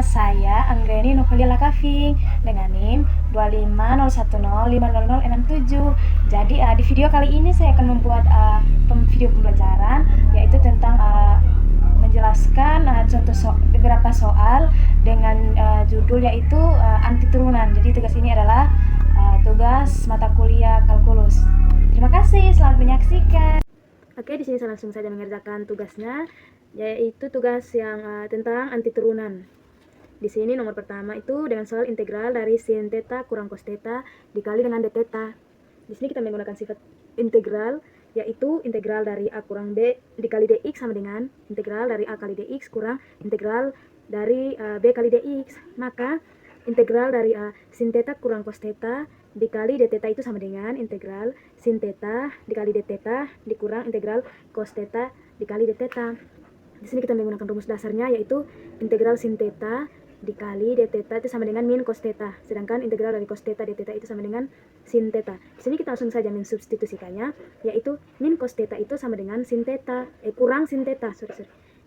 saya Anggreni Novelia Lakaving dengan NIM 25010500067. Jadi di video kali ini saya akan membuat video pembelajaran, yaitu tentang menjelaskan beberapa soal dengan judul yaitu anti turunan. Jadi tugas ini adalah tugas mata kuliah kalkulus. Terima kasih, selamat menyaksikan. Oke, di sini saya langsung saja mengerjakan tugasnya, yaitu tugas yang tentang anti turunan. Di sini nomor pertama itu dengan soal integral dari sin theta kurang cos theta dikali dengan d theta. Di sini kita menggunakan sifat integral, yaitu integral dari a kurang b dikali dx sama dengan integral dari a kali dx kurang integral dari b kali dx. Maka integral dari sin theta kurang cos theta dikali d theta itu sama dengan integral sin theta dikali d theta dikurang integral cos theta dikali d theta. Di sini kita menggunakan rumus dasarnya, yaitu integral sin theta dikali d theta itu sama dengan min cos theta, sedangkan integral dari cos theta d theta itu sama dengan sin theta. Di sini kita langsung saja mensubstitusikannya, yaitu min cos theta itu sama dengan sin theta kurang sin theta,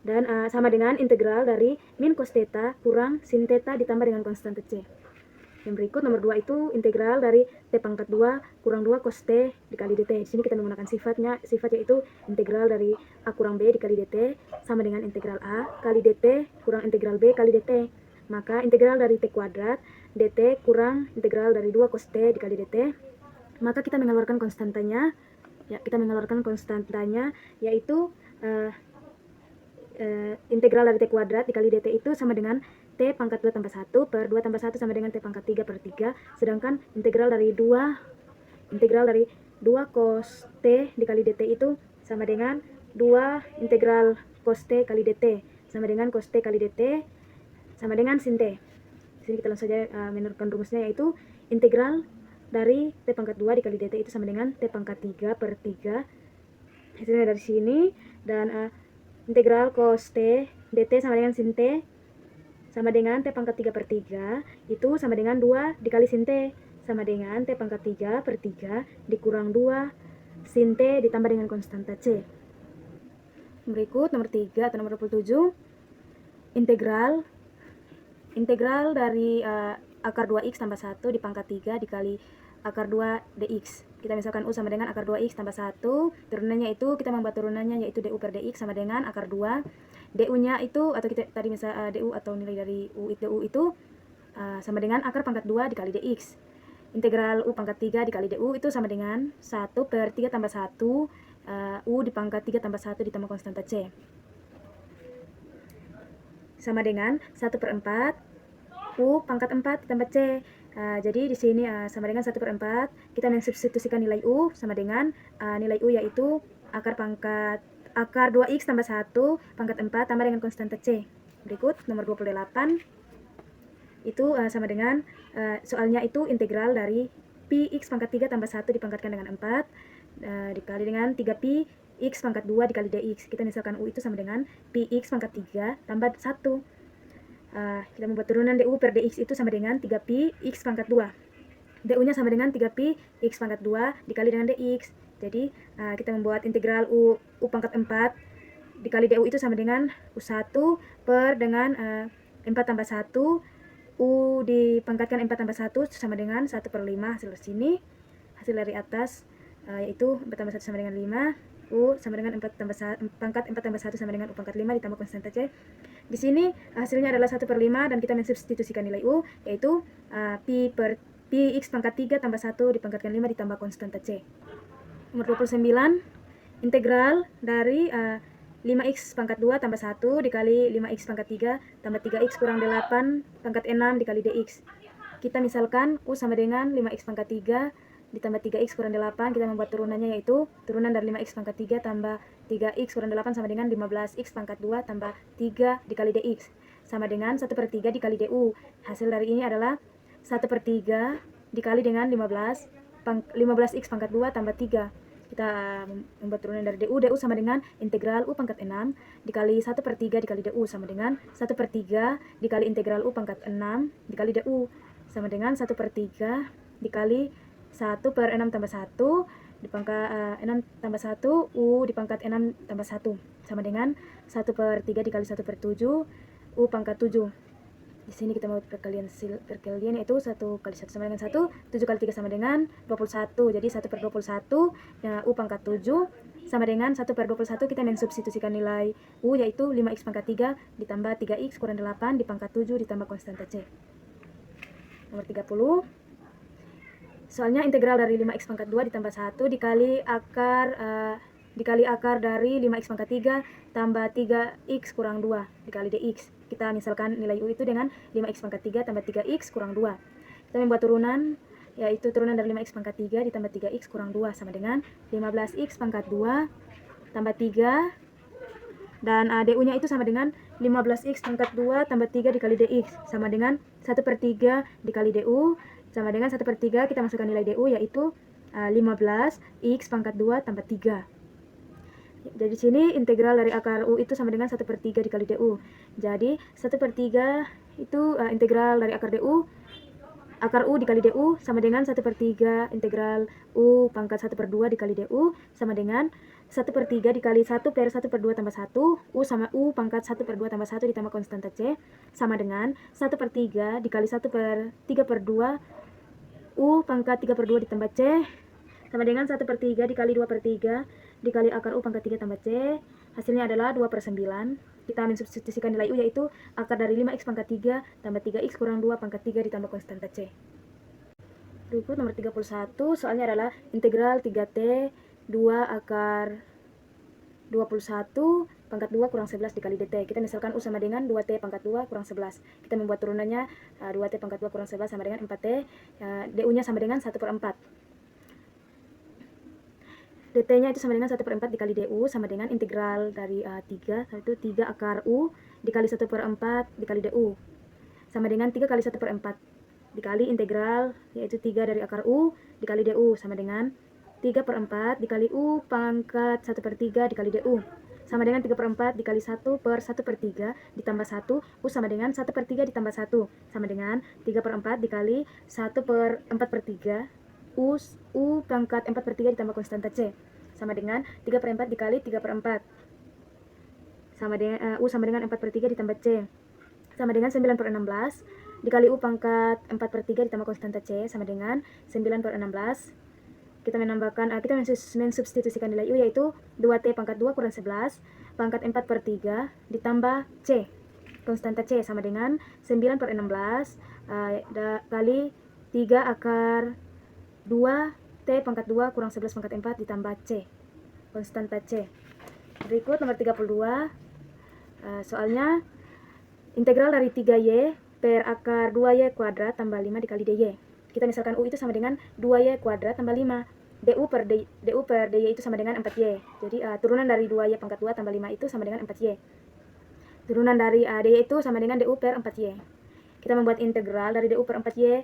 dan sama dengan integral dari min cos theta kurang sin theta ditambah dengan konstanta c. Yang berikut nomor 2 itu integral dari t pangkat 2 kurang 2 cos t dikali dt. Di sini kita menggunakan sifat yaitu integral dari a kurang b dikali dt sama dengan integral a kali dt kurang integral b kali dt. Maka integral dari t kuadrat dt kurang integral dari 2 cos t dikali dt. Maka kita mengeluarkan konstantanya. Yaitu integral dari t kuadrat dikali dt itu sama dengan t pangkat 2 tambah 1 per 2 tambah 1 sama dengan t pangkat 3 per 3. Sedangkan integral dari 2 cos t dikali dt itu sama dengan 2 integral cos t kali dt sama dengan cos t kali dt sama dengan sin t. Di sini kita langsung saja menerapkan rumusnya, yaitu integral dari t pangkat 2 dikali dt itu sama dengan t pangkat 3 per 3. Hasilnya dari sini, dan integral cos t dt sama dengan sin t sama dengan t pangkat 3 per 3 itu sama dengan 2 dikali sin t sama dengan t pangkat 3 per 3 dikurang 2 sin t ditambah dengan konstanta c. Berikut nomor 3 atau nomor 27, integral dari akar 2x tambah 1 di pangkat 3 dikali akar 2 dx. Kita misalkan u sama dengan akar 2x tambah 1, turunannya itu kita membuat turunannya yaitu du per dx sama dengan akar 2. du-nya itu, atau kita tadi misal du atau nilai dari du itu sama dengan akar pangkat 2 dikali dx. Integral u pangkat 3 dikali du itu sama dengan 1 per 3 tambah 1 u di pangkat 3 tambah 1 ditambah konstanta c sama dengan 1 per 4 u pangkat 4 ditambah c. Jadi di sini sama dengan 1 per 4, kita mensubstitusikan nilai u sama dengan nilai u yaitu akar 2x tambah 1 pangkat 4 tambah dengan konstanta c. Berikut nomor 28 itu sama dengan soalnya itu integral dari pi x pangkat 3 tambah 1 dipangkatkan dengan 4 dikali dengan 3pi x pangkat 2 dikali dx. Kita misalkan u itu sama dengan pi x pangkat 3 tambah 1. Kita membuat turunan du per dx itu sama dengan 3pi x pangkat 2. du-nya sama dengan 3pi x pangkat 2 dikali dengan dx. Jadi kita membuat integral u pangkat 4 dikali du itu sama dengan u1 per dengan 4 tambah 1 u dipangkatkan 4 tambah 1 sama dengan 1 per 5. Hasil dari sini, hasil dari atas yaitu 4 tambah 1 sama dengan 5, u sama dengan 4 tambah 1, pangkat 4 tambah 1 sama dengan u pangkat 5 ditambah konstanta c. Di sini hasilnya adalah 1 per 5 dan kita mensubstitusikan nilai u, yaitu pi x pangkat 3 tambah 1 dipangkatkan 5 ditambah konstanta c. Nomor 29, integral dari 5x pangkat 2 tambah 1 dikali 5x pangkat 3 tambah 3x kurang 8 pangkat 6 dikali dx. Kita misalkan u sama dengan 5x pangkat 3 ditambah 3x kurang 8, kita membuat turunannya yaitu turunan dari 5x pangkat 3 tambah 3x kurang 8 sama dengan 15x pangkat 2 tambah 3 dikali dx sama dengan 1 per 3 dikali du. Hasil dari ini adalah 1 per 3 dikali dengan 15x pangkat 2 tambah 3. Kita membuat turunan dari du sama dengan integral u pangkat 6 dikali 1 per 3 dikali du sama dengan 1 per 3 dikali integral u pangkat 6 dikali du sama dengan 1 per 3 dikali 1 per 6 tambah 1 dipangkat 6 tambah 1 u dipangkat 6 tambah 1 sama dengan 1 per 3 dikali 1 per 7 u pangkat 7. Di sini kita membuat perkalian yaitu 1 kali 1 sama dengan 1, 7 kali 3 sama dengan 21. Jadi 1 per 21 ya, U pangkat 7 sama dengan 1 per 21. Kita mensubstitusikan nilai U yaitu 5x pangkat 3 ditambah 3x kurang 8 di pangkat 7 ditambah konstanta C. Nomor 30. Soalnya integral dari 5x pangkat 2 ditambah 1 dikali akar dari 5x pangkat 3 tambah 3x kurang 2 dikali dx. Kita misalkan nilai U itu dengan 5x pangkat 3 tambah 3x kurang 2. Kita membuat turunan, yaitu turunan dari 5x pangkat 3 ditambah 3x kurang 2 sama dengan 15x pangkat 2 tambah 3. Dan du-nya itu sama dengan 15x pangkat 2 tambah 3 dikali dx sama dengan 1 per 3 dikali du sama dengan 1 per 3. Kita masukkan nilai du yaitu 15x pangkat 2 tambah 3. Jadi sini integral dari akar U itu sama dengan 1 per 3 dikali du. Jadi 1 per 3 itu integral dari akar U dikali du sama dengan 1 per 3 integral U pangkat 1 per 2 dikali du sama dengan 1 per 3 dikali 1 per 1 per 2 tambah 1 U pangkat 1 per 2 tambah 1 ditambah konstanta C sama dengan 1 per 3 dikali 1 per 3 per 2 U pangkat 3 per 2 ditambah C sama dengan 1 per 3 dikali 2 per 3 dikali akar U pangkat 3 tambah C. Hasilnya adalah 2 per 9. Kita mensubstitusikan nilai U yaitu akar dari 5x pangkat 3 tambah 3x kurang 2 pangkat 3 ditambah konstanta C. Berikut nomor 31, soalnya adalah integral 3t 2 akar 21 pangkat 2 kurang 11 dikali dt. Kita misalkan U sama dengan 2t pangkat 2 kurang 11. Kita membuat turunannya 2t pangkat 2 kurang 11 sama dengan 4t. Du-nya sama dengan 1 per 4. dt-nya itu sama dengan 1 per 4 dikali du sama dengan integral dari 3, yaitu 3 akar U dikali 1 per 4 dikali du sama dengan 3 kali 1 per 4 dikali integral yaitu 3 dari akar U dikali du sama dengan 3 per 4 dikali U pangkat 1 per 3 dikali du sama dengan 3 per 4 dikali 1 per 1 per 3 ditambah 1 U sama dengan 1 per 3 ditambah 1 sama dengan 3 per 4 dikali 1 per 4 per 3 U pangkat 4 per 3 ditambah konstanta C sama dengan 3 per 4 dikali 3 per 4 sama dengan U sama dengan 4 per 3 ditambah C sama dengan 9 per 16 dikali U pangkat 4 per 3 ditambah konstanta C sama dengan 9 per 16. Kita mensubstitusikan nilai U yaitu 2T pangkat 2 kurang 11 pangkat 4 per 3 ditambah C konstanta C sama dengan 9 per 16 kali 3 akar 2 T pangkat 2 kurang 11 pangkat 4 ditambah C konstanta C. Berikut nomor 32, soalnya integral dari 3y per akar 2y kuadrat tambah 5 dikali dy. Kita misalkan U itu sama dengan 2y kuadrat tambah 5. du per dy itu sama dengan 4y. Jadi turunan dari 2y pangkat 2 tambah 5 itu sama dengan 4y. Turunan dari dy itu sama dengan du per 4y. Kita membuat integral dari du per 4y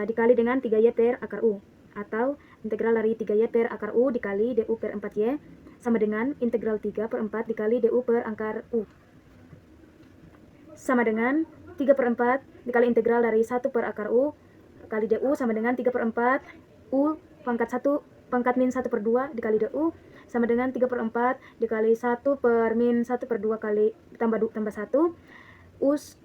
dikali dengan 3y per akar U. Atau integral dari 3y per akar U dikali du per 4y sama dengan integral 3 per 4 dikali du per akar U. Sama dengan 3 per 4 dikali integral dari 1 per akar U kali du sama dengan 3 per 4 U pangkat 1 pangkat min 1 per 2 dikali du sama dengan 3 per 4 dikali 1 per min 1 per 2 kali tambah 1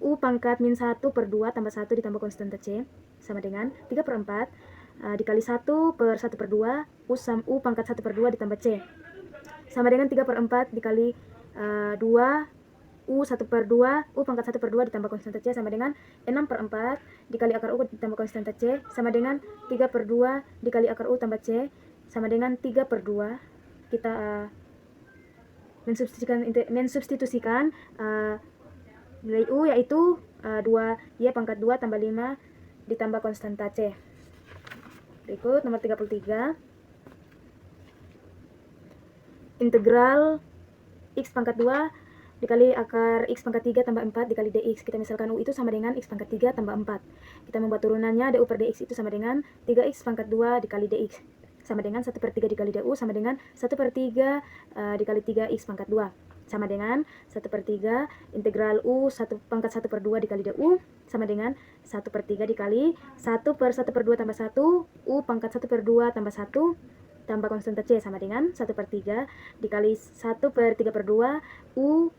U pangkat min 1 per 2 tambah 1 ditambah konstanta C sama dengan 3 per 4 dikali 1 per 1 per 2 U pangkat 1 per 2 ditambah C sama dengan 3 per 4 dikali 2 U 1 per 2 U pangkat 1 per 2 ditambah konstanta C sama dengan 6 per 4 dikali akar U ditambah konstanta C sama dengan 3 per 2 dikali akar U tambah C sama dengan 3 per 2. Kita mensubstitusikan nilai U yaitu 2y pangkat 2 tambah 5 ditambah konstanta C. Berikut nomor 33, integral x pangkat 2 dikali akar x pangkat 3 tambah 4 dikali dx. Kita misalkan U itu sama dengan x pangkat 3 tambah 4. Kita membuat turunannya du per dx itu sama dengan 3x pangkat 2 dikali dx sama dengan 1 per 3 dikali du sama dengan 1 per 3 dikali 3x pangkat 2 sama dengan 1 per 3 integral U pangkat 1 per 2 dikali du sama dengan 1 per 3 dikali 1 per 1 per 2 tambah 1 U pangkat 1 per 2 tambah 1 tambah konstanta C sama dengan 1 per 3 dikali 1 per 3 per 2 U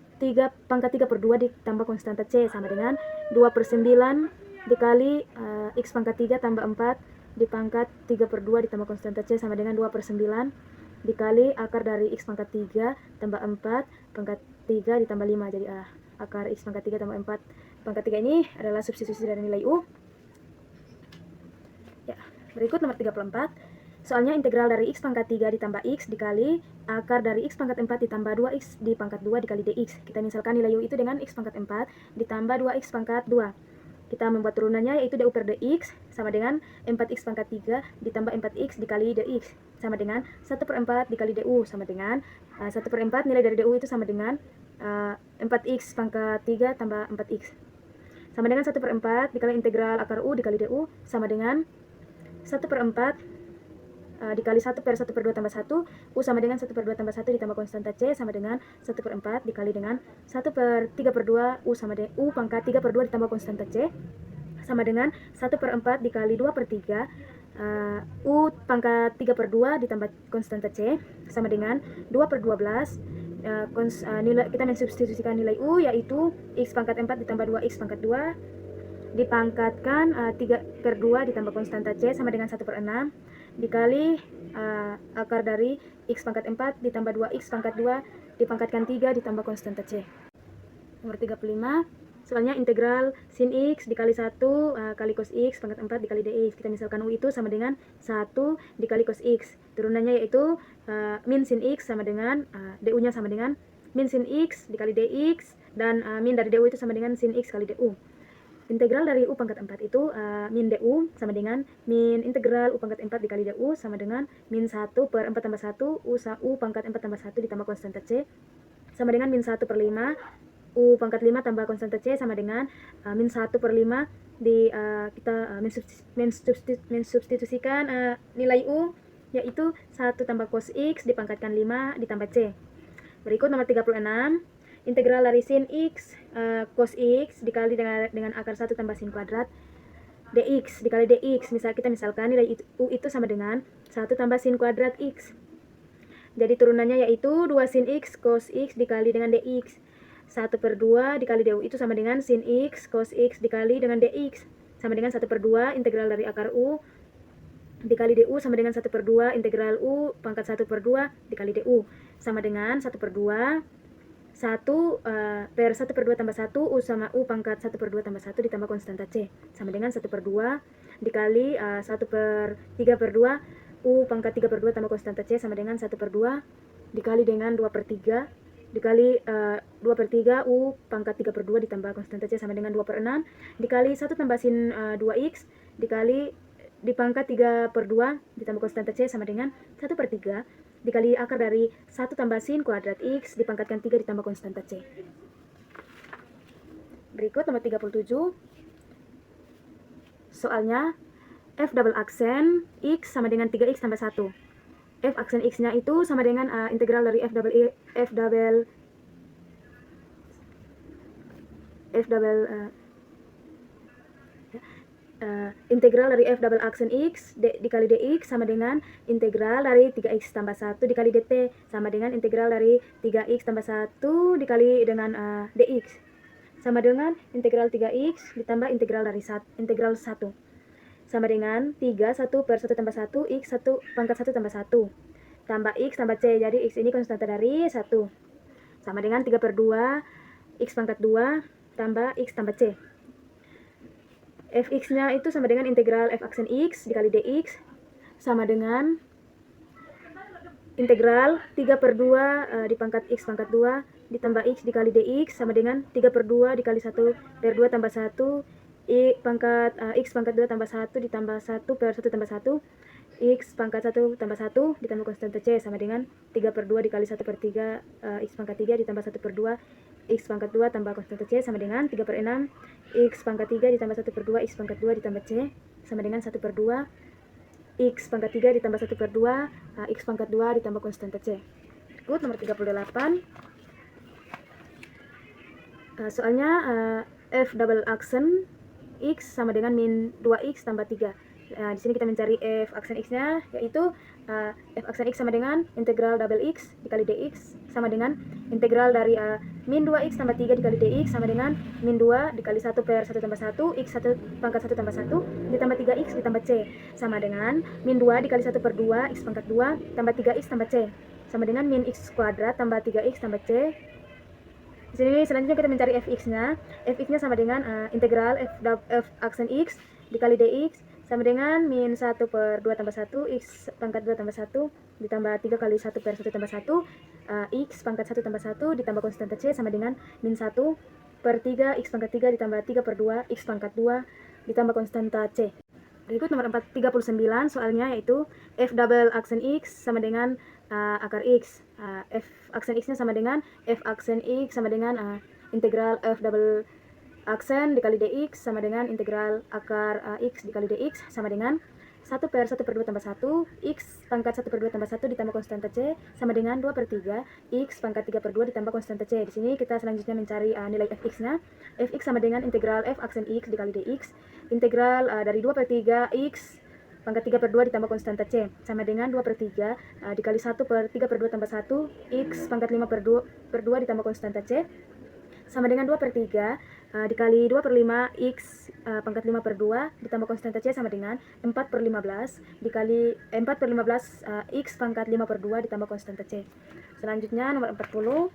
pangkat 3 per 2 ditambah konstanta C sama dengan 2/9 dikali X pangkat 3 tambah 4 di pangkat 3 per 2 ditambah konstanta C sama dengan 2/9 dikali akar dari X pangkat 3 tambah 4 pangkat 3 ditambah 5. Jadi akar X pangkat 3 tambah 4 pangkat 3 ini adalah substitusi dari nilai U. Ya, berikut nomor 34. Soalnya integral dari X pangkat 3 ditambah X dikali akar dari X pangkat 4 ditambah 2X di pangkat 2 dikali dx. Kita misalkan nilai U itu dengan X pangkat 4 ditambah 2X pangkat 2. Kita membuat turunannya yaitu du per dx sama dengan 4x pangkat 3 ditambah 4x dikali dx sama dengan 1/4 dikali du sama dengan 1/4 nilai dari du itu sama dengan 4x pangkat 3 tambah 4x sama dengan 1/4 dikali integral akar u dikali du sama dengan 1/4 dikali 1/2 tambah 1 u sama dengan 1/2 tambah 1 ditambah konstanta C sama dengan 1/4 dikali dengan 1/3/2 u sama dengan u pangkat 3 per 2 ditambah konstanta C sama dengan 1/4 dikali 2/3 u pangkat 3 per 2 ditambah konstanta C sama dengan 2/12 nilai, kita mensubstitusikan nilai u yaitu X pangkat 4 ditambah 2X pangkat 2 dipangkatkan 3/2 ditambah konstanta C sama dengan 1/6 dikali akar dari X pangkat 4 ditambah 2X pangkat 2 dipangkatkan 3 ditambah konstanta C. Nomor 35. Soalnya integral sin X dikali 1 kali cos X pangkat 4 dikali dx. Kita misalkan U itu sama dengan 1 dikali cos X. Turunannya yaitu min sin X sama dengan du nya sama dengan min sin X dikali dx dan min dari du itu sama dengan sin X kali du. Integral dari U pangkat 4 itu min du sama dengan min integral U pangkat 4 dikali du sama dengan min 1/4 tambah 1 U pangkat 4 tambah 1 ditambah konstanta C sama dengan min 1/5 U pangkat 5 tambah konstanta C sama dengan min 1/5 kita mensubstitusikan nilai U yaitu 1 tambah cos X dipangkatkan 5 ditambah C. Berikut nomor 36. Integral dari sin X cos X dikali dengan akar 1 tambah sin kuadrat dx dikali dx. Kita misalkan nilai U itu sama dengan 1 tambah sin kuadrat X. Jadi turunannya yaitu 2 sin X cos X dikali dengan dx. 1/2 dikali du itu sama dengan sin X cos X dikali dengan dx sama dengan 1/2 integral dari akar U dikali du sama dengan 1/2 integral U pangkat 1/2 dikali du sama dengan 1/2 1/1/2 tambah 1 U sama U pangkat 1/2 tambah 1 ditambah konstanta C sama dengan 1/2 dikali 1/3/2 U pangkat 3/2 tambah konstanta C sama dengan 1/2 dikali dengan 2/3 dikali 2/3 U pangkat 3/2 ditambah konstanta C sama dengan 2/6 dikali 1 tambah sin 2X dikali di pangkat 3/2 ditambah konstanta C sama dengan 1/3 dikali akar dari 1 tambah sin kuadrat X dipangkatkan 3 ditambah konstanta C. Berikut nomor 37. Soalnya F double aksen X sama dengan 3X tambah 1. F aksen X nya itu sama dengan integral dari integral dari F double aksen X dikali dx sama dengan integral dari 3x tambah 1 dikali dt sama dengan integral dari 3x tambah 1 dikali dengan dx sama dengan integral 3x ditambah integral dari integral 1 sama dengan 3 1/1 tambah 1 x 1 pangkat 1 tambah 1 tambah x tambah c. Jadi x ini konstanta dari 1 sama dengan 3/2 x pangkat 2 tambah x tambah c. Fx nya itu sama dengan integral f aksen X dikali dx sama dengan integral 3/2 di pangkat X pangkat 2 ditambah X dikali dx sama dengan 3/2 dikali 1/2 tambah 1 pangkat X pangkat 2 tambah 1 ditambah 1/1 tambah 1 X pangkat 1 tambah 1 ditambah konstanta C sama dengan 3/2 dikali 1/3 X pangkat 3 ditambah 1/2 X pangkat 2 tambah konstanta C sama dengan 3/6 X pangkat 3 ditambah 1/2 X pangkat 2 ditambah C sama dengan 1/2 X pangkat 3 ditambah 1/2 X pangkat 2 ditambah konstanta C. Berikut nomor 38. Soalnya F double aksen X sama dengan min 2X tambah 3. Di sini kita mencari f aksen x-nya, yaitu f aksen x sama dengan integral double x dikali dx sama dengan integral dari min 2x tambah 3 dikali dx sama dengan min 2 dikali 1 per 1 tambah 1 x 1 pangkat 1 tambah 1 ditambah 3x ditambah c sama dengan min 2 dikali 1 per 2 x pangkat 2 tambah 3x tambah c sama dengan min x kuadrat tambah 3x tambah c. Di sini selanjutnya kita mencari fx-nya. Fx-nya sama dengan integral f aksen x dikali dx sama dengan min 1 per 2 tambah 1 x pangkat 2 tambah 1 ditambah 3 kali 1 per 1 tambah 1 x pangkat 1 tambah 1 ditambah konstanta c sama dengan min 1 per 3 x pangkat 3 ditambah 3 per 2 x pangkat 2 ditambah konstanta c. Berikut nomor 439 soalnya, yaitu f double aksen x sama dengan akar x. F aksen x-nya sama dengan f aksen x sama dengan integral f double aksen dikali dx sama dengan integral akar x dikali dx sama dengan 1 per 1 per 2 tambah 1 x pangkat 1 per 2 tambah 1 ditambah konstanta c sama dengan 2 per 3 x pangkat 3 per 2 ditambah konstanta c. Di sini kita selanjutnya mencari nilai fx-nya. Fx sama dengan integral f aksen x dikali dx integral dari 2 per 3 x pangkat 3 per 2 ditambah konstanta c sama dengan 2 per 3 dikali 1 per 3 per 2 tambah 1 x pangkat 5 per 2 ditambah konstanta c sama dengan 2 per 3 dikali 2 per 5 x pangkat 5 per 2 ditambah konstanta c sama dengan 4 per 15 dikali 4 per 15 x pangkat 5 per 2 ditambah konstanta c. Selanjutnya nomor 40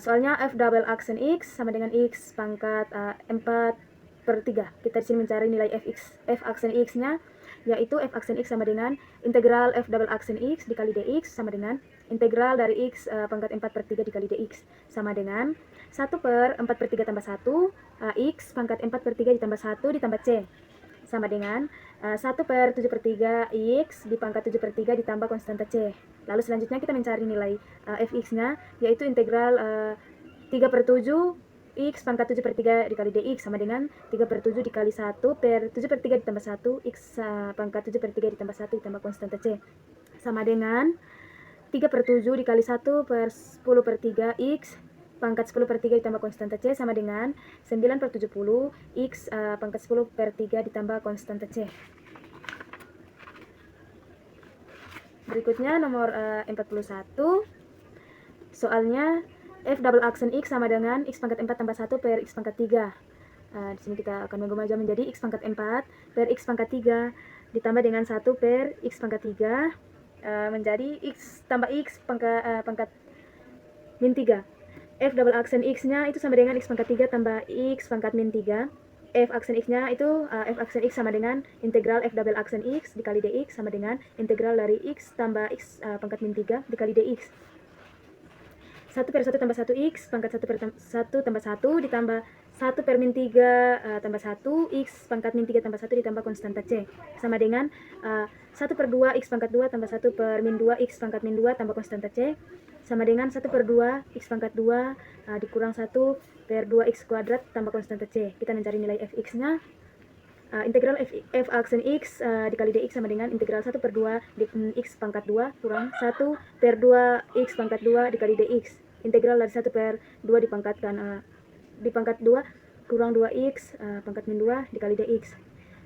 soalnya f double aksen x sama dengan x pangkat 4 per 3. Kita di sini mencari nilai f aksen x-nya, yaitu f aksen x sama dengan integral f double aksen x dikali dx sama dengan integral dari x pangkat 4 per 3 dikali dx sama dengan 1 per 4 per 3 tambah 1 x pangkat 4 per 3 ditambah 1 ditambah c sama dengan 1 per 7 per 3 x di pangkat 7 per 3 ditambah konstanta c. Lalu selanjutnya kita mencari nilai fx-nya, yaitu integral 3 per 7 x pangkat 7 per 3 dikali dx sama dengan 3 per 7 dikali 1 per 7 per 3 ditambah 1 x pangkat 7 per 3 ditambah 1 ditambah konstanta c sama dengan 3 per 7 dikali 1 per 10 per 3 x pangkat 10 per 3 ditambah konstanta c sama dengan 9 per 70 x pangkat 10 per 3 ditambah konstanta c. Berikutnya nomor 41 soalnya f double aksen x sama dengan x pangkat 4 tambah 1 per x pangkat 3. Di sini kita akan mengubah menjadi x pangkat 4 per x pangkat 3 ditambah dengan 1 per x pangkat 3 menjadi x tambah x pangkat min 3. F double aksen x-nya itu sama dengan x pangkat 3 tambah x pangkat min 3. F aksen x-nya itu f aksen x sama dengan integral f double aksen x dikali dx sama dengan integral dari x tambah x pangkat min 3 dikali dx. 1 per 1 tambah 1 x pangkat 1 per 1 tambah 1 ditambah 1 per min 3 tambah 1 x pangkat min 3 tambah 1 ditambah konstanta c sama dengan 1 per 2 x pangkat 2 tambah 1 per min 2 x pangkat min 2 tambah konstanta c sama dengan 1 per 2 x pangkat 2 dikurang 1 per 2 x kuadrat tambah konstanta c. Kita mencari nilai fx-nya. Integral f aksen x dikali dx sama dengan integral 1 per 2 x pangkat 2 kurang 1 per 2 x pangkat 2 dikali dx. Integral dari 1 per 2 dipangkatkan di pangkat 2 kurang 2x pangkat min 2 dikali dx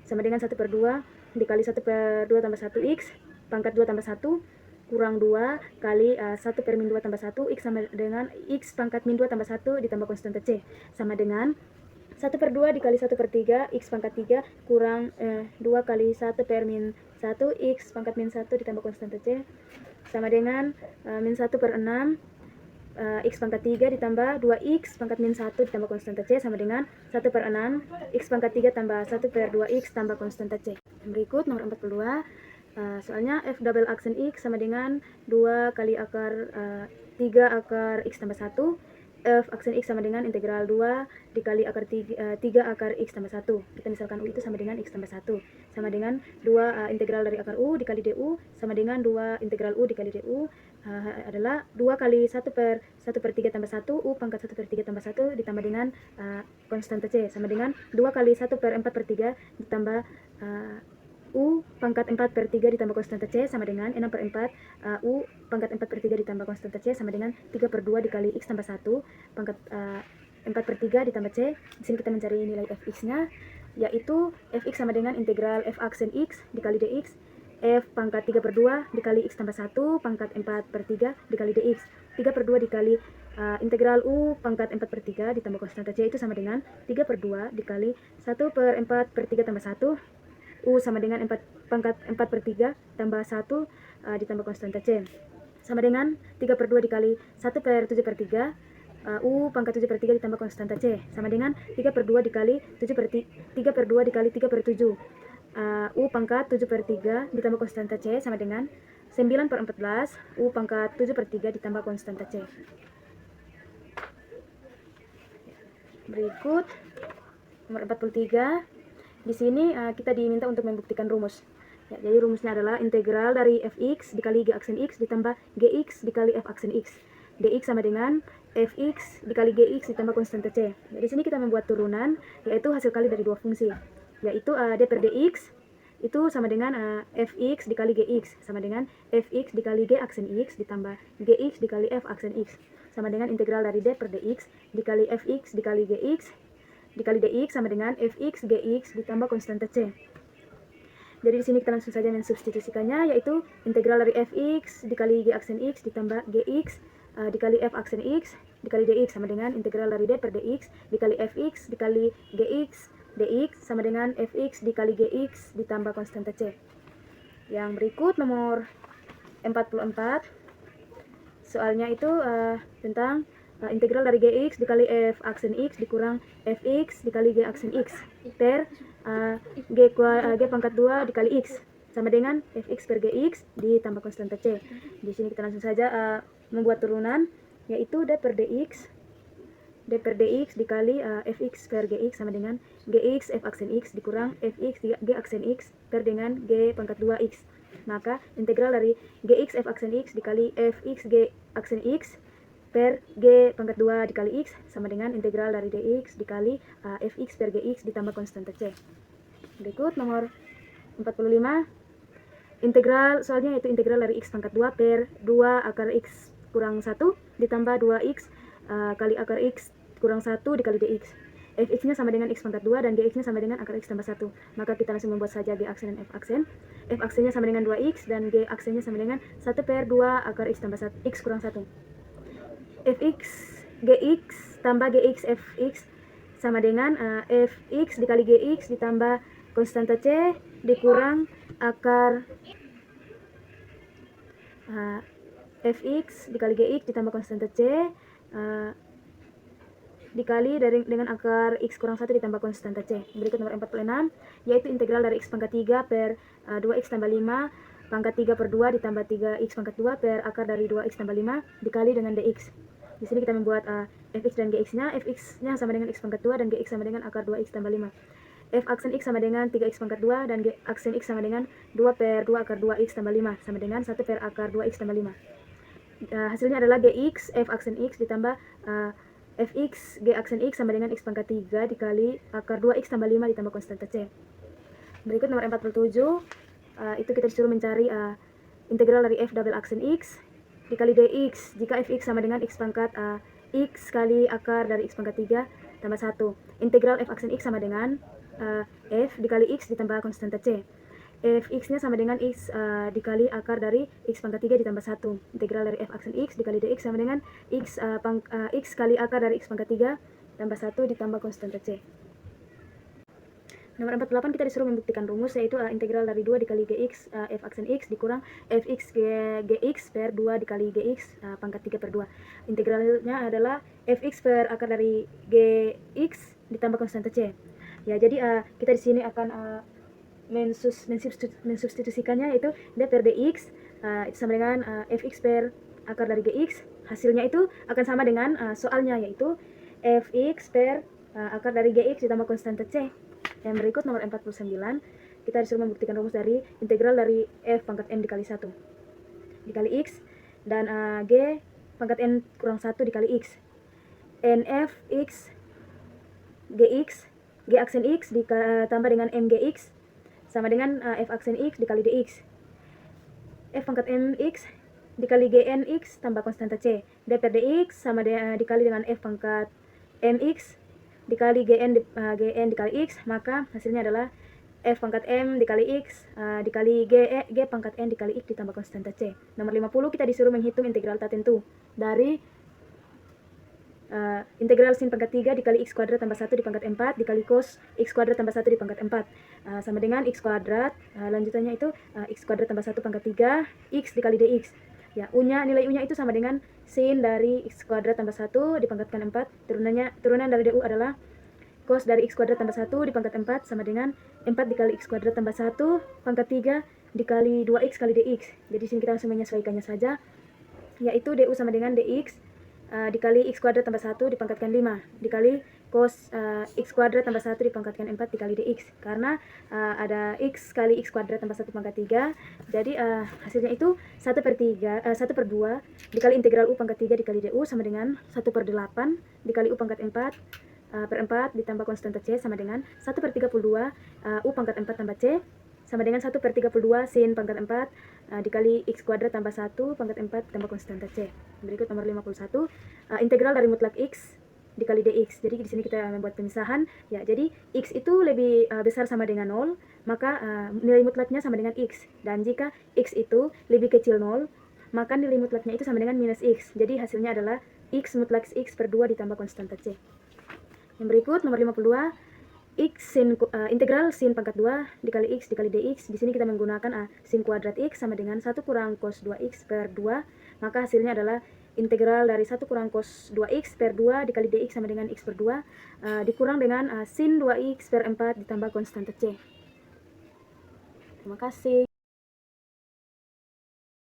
sama dengan 1 per 2 dikali 1 per 2 tambah 1x pangkat 2 tambah 1 kurang 2 kali 1 per min 2 tambah 1 x sama dengan x pangkat min 2 tambah 1 ditambah konstanta c sama dengan 1 per 2 dikali 1 per 3 x pangkat 3 kurang 2 kali 1 per min 1 x pangkat min 1 ditambah konstanta c sama dengan min 1 per 6 x pangkat 3 ditambah 2x pangkat min 1 ditambah konstanta c sama dengan 1 per 6 x pangkat 3 tambah 1 per 2x tambah konstanta c. Berikut nomor 42 soalnya f double aksen x sama dengan 2 kali akar 3 akar x tambah 1 f aksen x sama dengan integral 2 dikali akar 3 akar x tambah 1. Kita misalkan u itu sama dengan x tambah 1 sama dengan 2 integral dari akar u dikali du sama dengan 2 integral u dikali du adalah 2 kali 1 per 1 per 3 tambah 1 u pangkat 1 per 3 tambah 1 ditambah dengan konstanta c sama dengan 2 kali 1 per 4 per 3 ditambah u pangkat 4 per 3 ditambah konstanta c sama dengan 6 per 4 u pangkat 4 per 3 ditambah konstanta c sama dengan 3 per 2 dikali x tambah 1 pangkat 4 per 3 ditambah c. Di sini kita mencari nilai fx-nya, yaitu fx sama dengan integral f aksen x dikali dx f pangkat 3/2 dikali x tambah 1 pangkat 4/3 dikali dx. 3/2 dikali integral u pangkat 4/3 ditambah konstanta c itu sama dengan 3/2 dikali 1/4/3 tambah 1 u sama dengan pangkat 4/3 tambah 1 ditambah konstanta c sama dengan 3/2 dikali 1/7/3 u pangkat 7/3 ditambah konstanta c sama dengan 3/2 dikali 3/2 dikali 3/7 u pangkat 7/3 ditambah konstanta c sama dengan 9/14 u pangkat 7/3 ditambah konstanta c. Berikut nomor 43. Di sini kita diminta untuk membuktikan rumus. Ya, jadi rumusnya adalah integral dari fx dikali g aksen x ditambah gx dikali f aksen x. Dx sama dengan fx dikali gx ditambah konstanta c. Ya, di sini kita membuat turunan, yaitu hasil kali dari dua fungsi, yaitu d per dx itu sama dengan fx dikali gx sama dengan fx dikali g aksen x ditambah gx dikali f aksen x sama dengan integral dari d per dx dikali fx dikali gx dikali dx sama dengan fx gx ditambah konstanta c. Jadi di sini kita langsung saja mensubstitusikannya, yaitu integral dari fx dikali g aksen x ditambah gx dikali f aksen x dikali dx sama dengan integral dari d per dx dikali fx dikali gx dx sama dengan fx dikali gx ditambah konstanta c. Yang berikut nomor 44. Soalnya itu tentang integral dari gx dikali f aksen x dikurang fx dikali g aksen x per g pangkat 2 dikali x sama dengan fx per gx ditambah konstanta c. Di sini kita langsung saja membuat turunan, yaitu d per dx dikali fx per gx sama dengan gx f aksen x dikurang fx g aksen x per dengan g pangkat 2x. Maka integral dari gx f aksen x dikali fx g aksen x per g pangkat 2 dikali x sama dengan integral dari dx dikali fx per gx ditambah konstanta c. Berikut nomor 45. Integral soalnya yaitu integral dari x pangkat 2 per 2 akar x kurang 1 ditambah 2x kali akar x kurang 1 dikali dx. Fx-nya sama dengan x pangkat 2 dan gx-nya sama dengan akar x tambah 1. Maka kita langsung membuat saja g aksen dan f aksen. F aksennya sama dengan 2x dan g aksennya sama dengan 1/2 akar x tambah 1, x kurang 1. Fx gx tambah gx fx sama dengan fx dikali gx ditambah konstanta c dikurang akar fx dikali gx ditambah konstanta c dikali dengan akar x kurang 1 ditambah konstanta c. Berikut nomor 46, yaitu integral dari x pangkat 3 per 2x tambah 5 pangkat 3/2 ditambah 3x pangkat 2 per akar dari 2x tambah 5 dikali dengan dx. Di sini kita membuat fx dan gx-nya. Fx-nya sama dengan x pangkat 2 dan gx sama dengan akar 2x tambah 5. F aksen x sama dengan 3x pangkat 2 dan g aksen x sama dengan 2/2 akar 2x tambah 5 sama dengan 1 per akar 2x tambah 5. Hasilnya adalah gx f aksen x ditambah fx g aksen x sama dengan x pangkat 3 dikali akar 2x tambah 5 ditambah konstanta c. Berikut nomor 47, itu kita disuruh mencari integral dari f double aksen x dikali dx jika fx sama dengan x pangkat x kali akar dari x pangkat 3 tambah 1. Integral f aksen x sama dengan f dikali x ditambah konstanta c. Fx-nya sama dengan x dikali akar dari x pangkat 3 ditambah 1. Integral dari f aksen x dikali dx sama dengan x kali akar dari x pangkat 3 tambah 1 ditambah konstanta c. Nomor 48 kita disuruh membuktikan rumus, yaitu integral dari 2 dikali gx f aksen x dikurang fx gx per 2 dikali gx pangkat 3/2. Integralnya adalah fx per akar dari gx ditambah konstanta c. Ya, jadi kita di sini akan mensubstitusikannya, yaitu d per dx itu sama dengan fx per akar dari gx. Hasilnya itu akan sama dengan soalnya, yaitu fx per akar dari gx ditambah konstanta c. Yang berikut nomor 49, kita disuruh membuktikan rumus dari integral dari f pangkat n dikali 1 dikali x dan g pangkat n kurang 1 dikali x. Nf x gx g aksen x ditambah dengan mgx sama dengan f aksen x dikali dx. F pangkat mx dikali gnx tambah konstanta c. D per dx sama dikali dengan f pangkat mx dikali Gn dikali X, maka hasilnya adalah F pangkat M dikali X dikali G pangkat N dikali X ditambah konstanta C. Nomor 50 kita disuruh menghitung integral tak tentu dari integral sin pangkat 3 dikali X kuadrat tambah 1 di pangkat 4 dikali cos X kuadrat tambah 1 di pangkat 4 sama dengan X kuadrat, lanjutannya itu X kuadrat tambah 1 pangkat 3 X dikali DX. Ya, nilai U nya itu sama dengan sin dari X kuadrat tambah 1 dipangkatkan 4, turunan dari DU adalah cos dari X kuadrat tambah 1 dipangkat 4 sama dengan 4 dikali X kuadrat tambah 1 pangkat 3 dikali 2X kali DX. Jadi sini kita langsung menyesuaikannya saja, yaitu DU sama dengan DX dikali X kuadrat tambah 1 dipangkatkan 5 dikali cos X kuadrat tambah 1 dipangkatkan 4 dikali DX, karena ada X kali X kuadrat tambah 1 pangkat 3, jadi hasilnya itu 1/2 dikali integral U pangkat 3 dikali DU sama dengan 1/8 dikali U pangkat 4 per 4 ditambah konstanta C sama dengan 1/32 U pangkat 4 tambah C sama dengan 1/32 sin pangkat 4 dikali X kuadrat tambah 1 pangkat 4 tambah konstanta C. Berikut nomor 51, integral dari mutlak X dikali DX. Jadi di sini kita membuat pemisahan, ya. Jadi X itu lebih besar sama dengan 0, maka nilai mutlaknya sama dengan X. Dan jika X itu lebih kecil 0, maka nilai mutlaknya itu sama dengan minus X. Jadi hasilnya adalah X mutlak X per 2 ditambah konstanta C. Yang berikut nomor 52, integral sin pangkat 2 dikali X dikali DX. Di sini kita menggunakan sin kuadrat X sama dengan 1 kurang cos 2X per 2, maka hasilnya adalah integral dari 1 kurang cos 2X per 2 dikali DX sama dengan X per 2 dikurang dengan sin 2X per 4 ditambah konstanta C. Terima kasih.